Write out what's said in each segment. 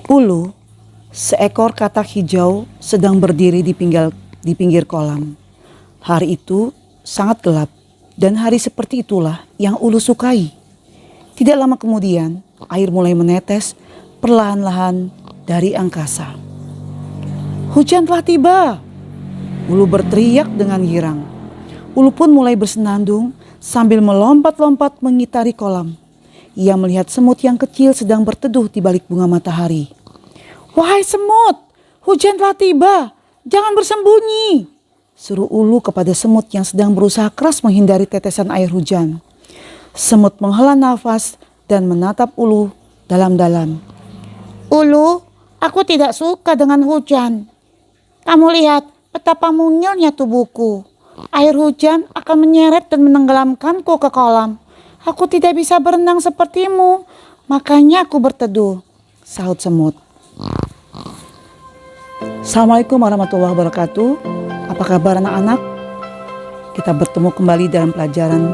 Ulu, seekor katak hijau sedang berdiri di pinggir kolam. Hari itu sangat gelap dan hari seperti itulah yang Ulu sukai. Tidak lama kemudian, air mulai menetes perlahan-lahan dari angkasa. Hujan telah tiba, Ulu berteriak dengan girang. Ulu pun mulai bersenandung sambil melompat-lompat mengitari kolam. Ia melihat semut yang kecil sedang berteduh di balik bunga matahari. "Wahai semut, hujan telah tiba, jangan bersembunyi," seru Ulu kepada semut yang sedang berusaha keras menghindari tetesan air hujan. Semut menghela nafas dan menatap Ulu dalam-dalam. Ulu, aku tidak suka dengan hujan. Kamu lihat betapa mungilnya tubuhku. Air hujan akan menyeret dan menenggelamkanku ke kolam. Aku tidak bisa berenang sepertimu, makanya aku berteduh, sahut semut. Assalamualaikum warahmatullahi wabarakatuh. Apa kabar anak-anak? Kita bertemu kembali dalam pelajaran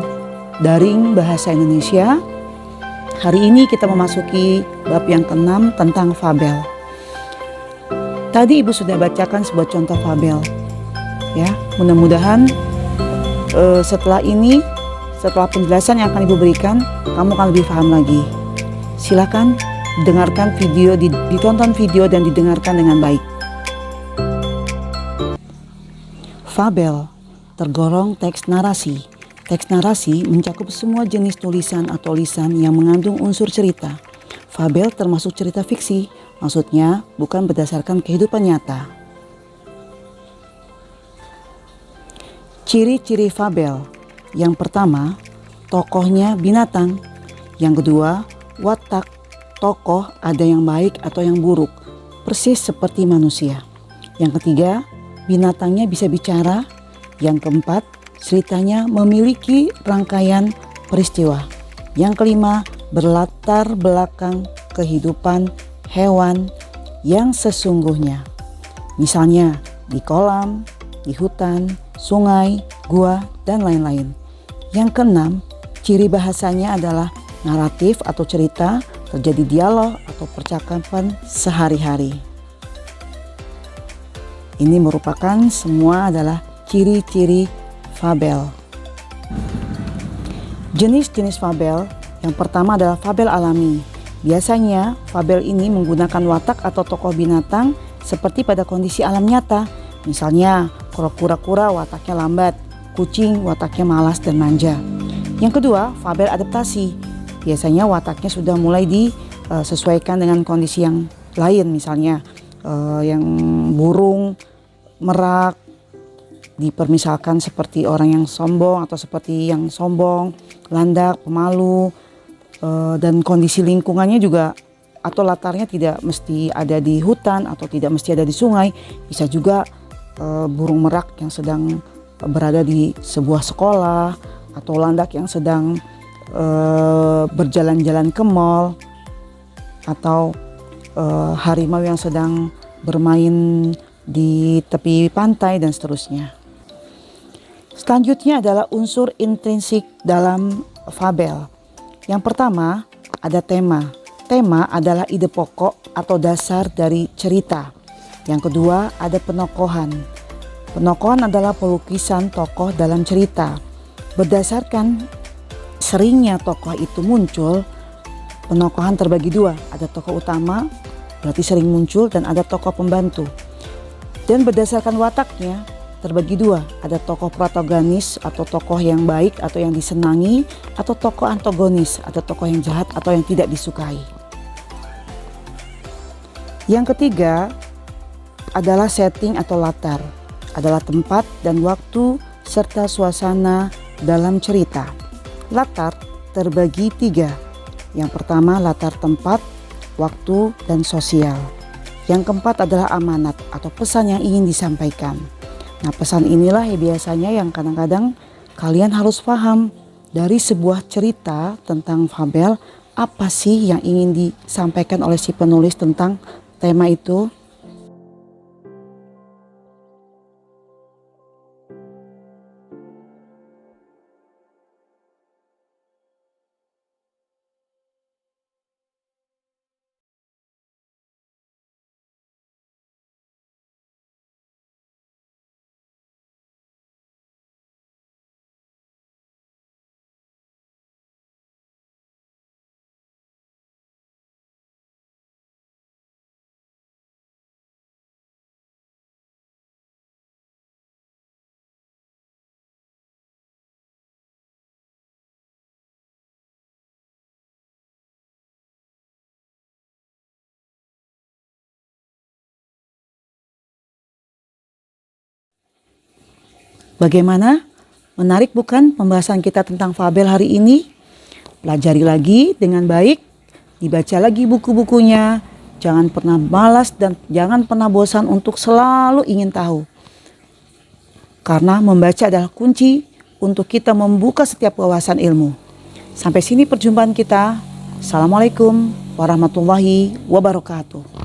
daring bahasa Indonesia. Hari ini kita memasuki bab yang ke-6 tentang fabel. Tadi Ibu sudah bacakan sebuah contoh fabel. Ya, mudah-mudahan setelah penjelasan yang akan Ibu berikan, kamu akan lebih paham lagi. Silakan dengarkan video, ditonton video dan didengarkan dengan baik. Fabel tergolong teks narasi. Teks narasi mencakup semua jenis tulisan atau lisan yang mengandung unsur cerita. Fabel termasuk cerita fiksi, maksudnya bukan berdasarkan kehidupan nyata. Ciri-ciri fabel. Yang pertama, tokohnya binatang. Yang kedua, watak tokoh ada yang baik atau yang buruk, persis seperti manusia. Yang ketiga, binatangnya bisa bicara. Yang keempat, ceritanya memiliki rangkaian peristiwa. Yang kelima, berlatar belakang kehidupan hewan yang sesungguhnya. Misalnya di kolam, di hutan, sungai, gua, dan lain-lain. Yang keenam, ciri bahasanya adalah naratif atau cerita, terjadi dialog atau percakapan sehari-hari. Ini merupakan semua adalah ciri-ciri fabel. Jenis-jenis fabel, yang pertama adalah fabel alami. Biasanya fabel ini menggunakan watak atau tokoh binatang seperti pada kondisi alam nyata. Misalnya, kalau kura-kura wataknya lambat, kucing wataknya malas dan manja. Yang kedua, fabel adaptasi. Biasanya wataknya sudah mulai disesuaikan dengan kondisi yang lain. Misalnya yang burung, merak, dipermisalkan seperti orang yang sombong atau seperti yang sombong, landak, pemalu, dan kondisi lingkungannya juga atau latarnya tidak mesti ada di hutan atau tidak mesti ada di sungai. Bisa juga burung merak yang sedang berada di sebuah sekolah atau landak yang sedang berjalan-jalan ke mall atau harimau yang sedang bermain di tepi pantai dan seterusnya. Selanjutnya adalah unsur intrinsik dalam fabel. Yang pertama ada tema. Tema adalah ide pokok atau dasar dari cerita. Yang kedua ada penokohan. Penokohan adalah pelukisan tokoh dalam cerita. Berdasarkan seringnya tokoh itu muncul, penokohan terbagi dua. Ada tokoh utama, berarti sering muncul, dan ada tokoh pembantu. Dan berdasarkan wataknya terbagi dua. Ada tokoh protagonis atau tokoh yang baik atau yang disenangi, atau tokoh antagonis atau tokoh yang jahat atau yang tidak disukai. Yang ketiga adalah setting atau latar. Adalah tempat dan waktu serta suasana dalam cerita. Latar terbagi tiga. Yang pertama latar tempat, waktu, dan sosial. Yang keempat adalah amanat atau pesan yang ingin disampaikan. Nah, pesan inilah biasanya yang kadang-kadang kalian harus paham dari sebuah cerita tentang fabel, apa sih yang ingin disampaikan oleh si penulis tentang tema itu. Bagaimana? Menarik bukan pembahasan kita tentang fabel hari ini? Pelajari lagi dengan baik, dibaca lagi buku-bukunya. Jangan pernah malas dan jangan pernah bosan untuk selalu ingin tahu. Karena membaca adalah kunci untuk kita membuka setiap wawasan ilmu. Sampai sini perjumpaan kita. Assalamualaikum warahmatullahi wabarakatuh.